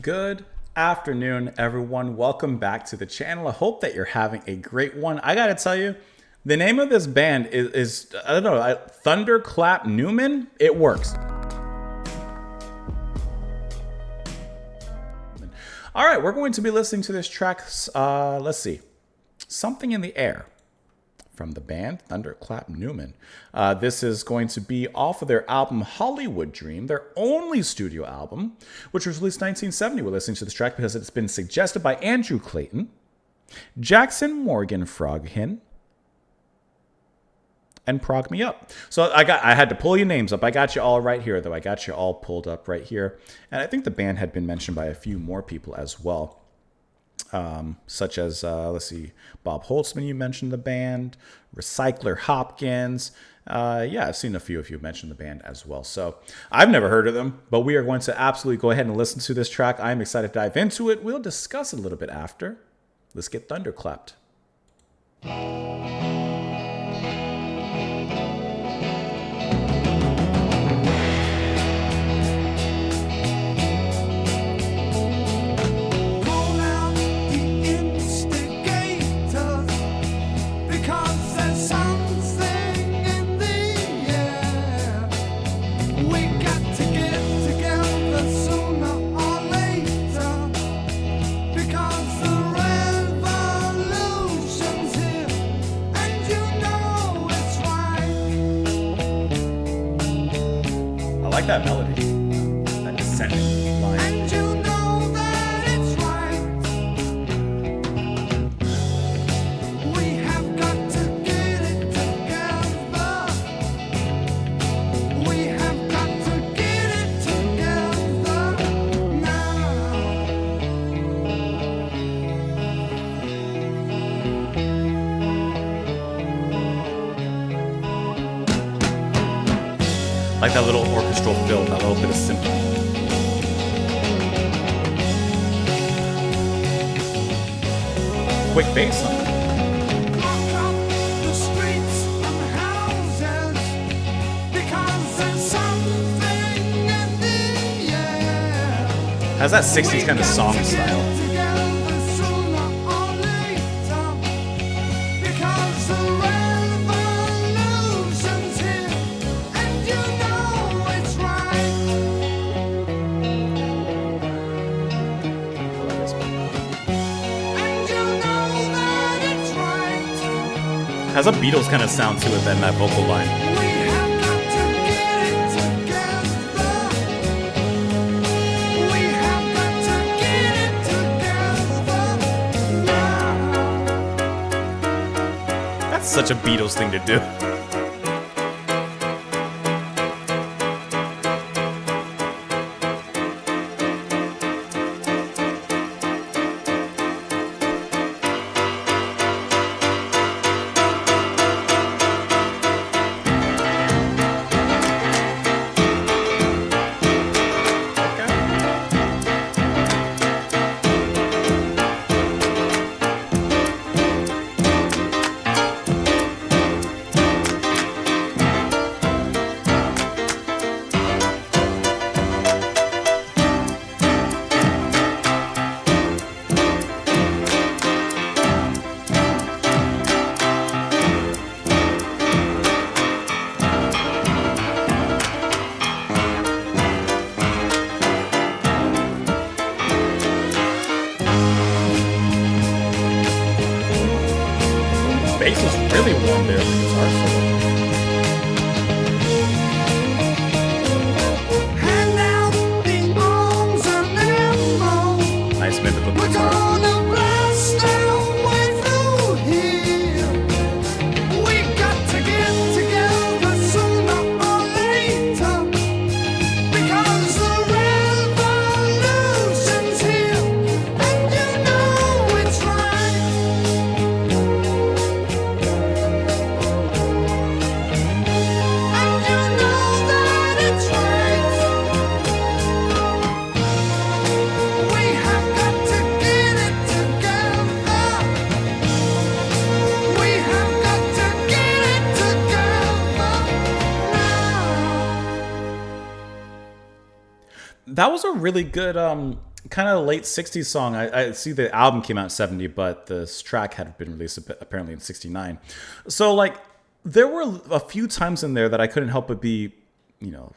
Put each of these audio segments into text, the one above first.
Good afternoon, everyone. Welcome back to the channel. I hope that you're having a great one. I gotta tell you, the name of this band is I don't know, Thunderclap Newman. It works. All right, we're going to be listening to this track. Let's see, Something in the Air from the band Thunderclap Newman. This is going to be off of their album Hollywood Dream, their only studio album, which was released in 1970. We're listening to this track because it's been suggested by Andrew Clayton, Jackson Morgan Froghin, and Prog Me Up. So I had to pull your names up. I got you all right here, though. I got you all pulled up right here. And I think the band had been mentioned by a few more people as well. Such as, let's see, Bob Holtzman, you mentioned the band, Recycler Hopkins. Yeah, I've seen a few of you mention the band as well. So I've never heard of them, but we are going to absolutely go ahead and listen to this track. I'm excited to dive into it. We'll discuss it a little bit after. Let's get thunderclapped. I like that melody, that descending line. And you know that it's right. We have got to get it together. We have got to get it together now. Like that little orchestral fill, that little bit of symphony. Quick bass line. Has that 60s kind of song style. Has a Beatles kind of sound to it than that vocal line. We have got to get it together. We have got to get it together now. That's such a Beatles thing to do. Bass is really warm there with the guitar solo. Nice mimic with the guitar. that was a really good kind of late 60s song. I see the album came out in 70, but this track had been released apparently in 69. So like there were a few times in there that I couldn't help but be,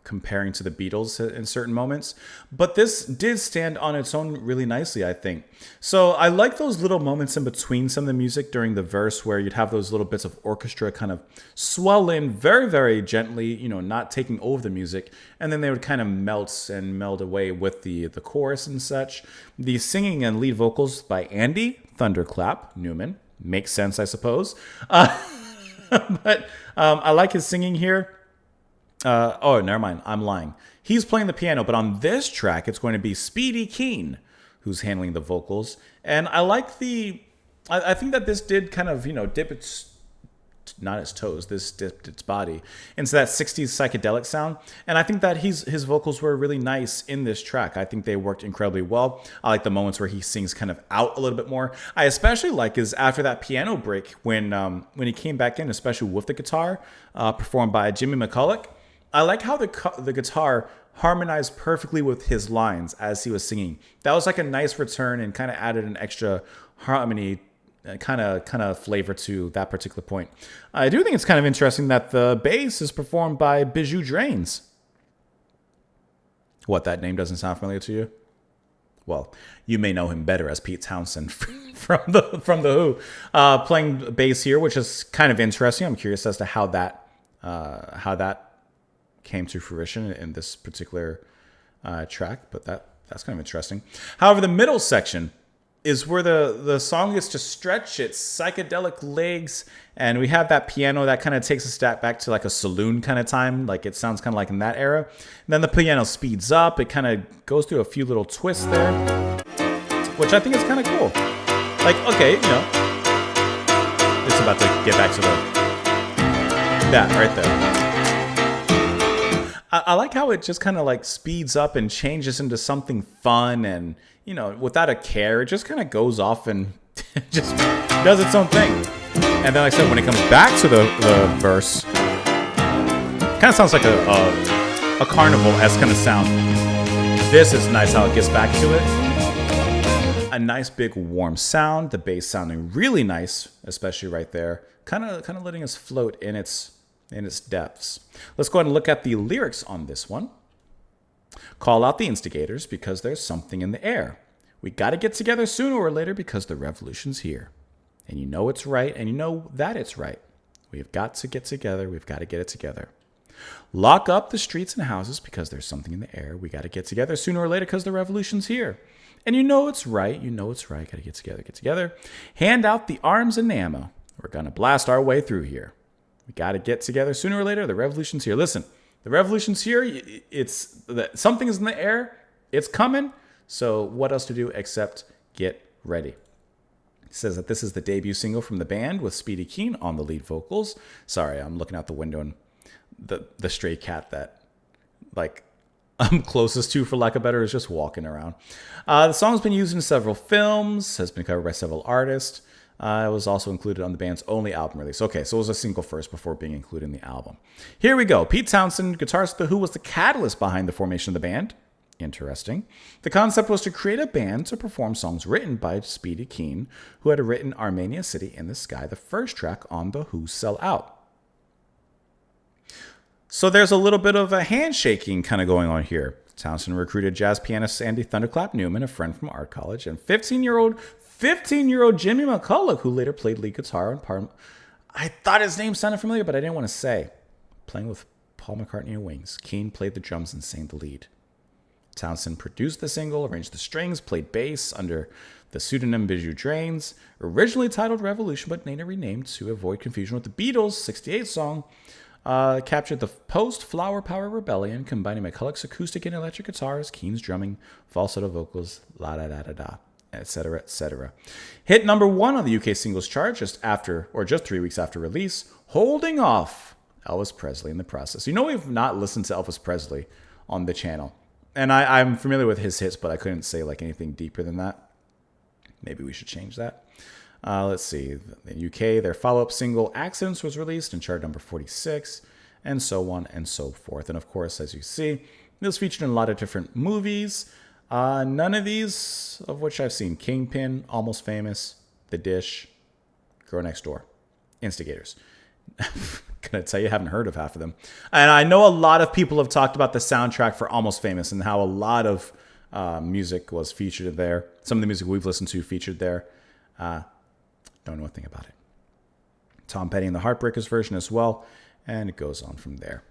comparing to the Beatles in certain moments. But this did stand on its own really nicely, I think. So I like those little moments in between some of the music during the verse where you'd have those little bits of orchestra kind of swell in very, very gently, not taking over the music. And then they would kind of meld away with the chorus and such. The singing and lead vocals by Andy Thunderclap Newman. Makes sense, I suppose. But I like his singing here. Never mind. I'm lying. He's playing the piano, but on this track, it's going to be Speedy Keen who's handling the vocals. And I like I think that this did kind of, dip not its toes, this dipped its body into that 60s psychedelic sound. And I think that his vocals were really nice in this track. I think they worked incredibly well. I like the moments where he sings kind of out a little bit more. I especially like is after that piano break when he came back in, especially with the guitar, performed by Jimmy McCulloch. I like how the guitar harmonized perfectly with his lines as he was singing. That was like a nice return and kind of added an extra harmony, kind of flavor to that particular point. I do think it's kind of interesting that the bass is performed by Bijou Drains. What, that name doesn't sound familiar to you? Well, you may know him better as Pete Townsend from the Who, playing bass here, which is kind of interesting. I'm curious as to how that came to fruition in this particular track, but that's kind of interesting. However, the middle section is where the song gets to stretch its psychedelic legs, and we have that piano that kind of takes a step back to like a saloon kind of time, like it sounds kind of like in that era. And then the piano speeds up, it kind of goes through a few little twists there, which I think is kind of cool. Like, okay, it's about to get back to that right there. I like how it just kind of like speeds up and changes into something fun and, without a care, it just kind of goes off and just does its own thing. And then, like I said, when it comes back to the verse, kind of sounds like a carnival-esque kind of sound. This is nice how it gets back to it. A nice big warm sound, the bass sounding really nice, especially right there. Kind of letting us float in its depths. Let's go ahead and look at the lyrics on this one. Call out the instigators because there's something in the air. We got to get together sooner or later because the revolution's here. And you know it's right, and you know that it's right. We've got to get together. We've got to get it together. Lock up the streets and houses because there's something in the air. We got to get together sooner or later because the revolution's here. And you know it's right. You know it's right. Got to get together. Get together. Hand out the arms and the ammo. We're going to blast our way through here. We got to get together sooner or later. The revolution's here. Listen, the revolution's here. Something is in the air. It's coming. So what else to do except get ready? It says that this is the debut single from the band with Speedy Keen on the lead vocals. Sorry, I'm looking out the window and the stray cat that like I'm closest to, for lack of better, is just walking around. The song's been used in several films, has been covered by several artists. It was also included on the band's only album release. Okay, so it was a single first before being included in the album. Here we go. Pete Townsend, guitarist of The Who, was the catalyst behind the formation of the band. Interesting. The concept was to create a band to perform songs written by Speedy Keen, who had written Armenia City in the Sky, the first track on The Who Sell Out. So there's a little bit of a handshaking kind of going on here. Townsend recruited jazz pianist Andy Thunderclap Newman, a friend from art college, and 15-year-old Jimmy McCulloch, who later played lead guitar on part. I thought his name sounded familiar, but I didn't want to say. Playing with Paul McCartney and Wings, Keen played the drums and sang the lead. Townsend produced the single, arranged the strings, played bass under the pseudonym Bijou Drains, originally titled Revolution, but later renamed to avoid confusion with the Beatles' 68 song. Captured the post-Flower Power Rebellion, combining McCulloch's acoustic and electric guitars, Keen's drumming, falsetto vocals, la-da-da-da-da, etc., etc. Hit number 1 on the UK singles chart just 3 weeks after release, holding off Elvis Presley in the process. You know, we've not listened to Elvis Presley on the channel. And I'm familiar with his hits, but I couldn't say like anything deeper than that. Maybe we should change that. Let's see. In the UK, their follow-up single, Accidents, was released in chart number 46, and so on and so forth. And of course, as you see, It was featured in a lot of different movies. None of these of which I've seen. Kingpin, Almost Famous, The Dish, Girl Next Door, Instigators. Gonna tell you, I haven't heard of half of them. And I know a lot of people have talked about the soundtrack for Almost Famous and how a lot of music was featured there. Some of the music we've listened to featured there. Don't know a thing about it. Tom Petty and the Heartbreakers version as well. And it goes on from there.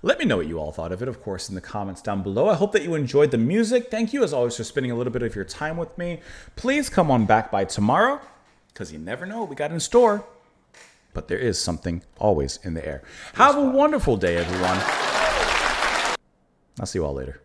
Let me know what you all thought of it, of course, in the comments down below. I hope that you enjoyed the music. Thank you, as always, for spending a little bit of your time with me. Please come on back by tomorrow, because you never know what we got in store. But there is something always in the air. Have a wonderful day, everyone. I'll see you all later.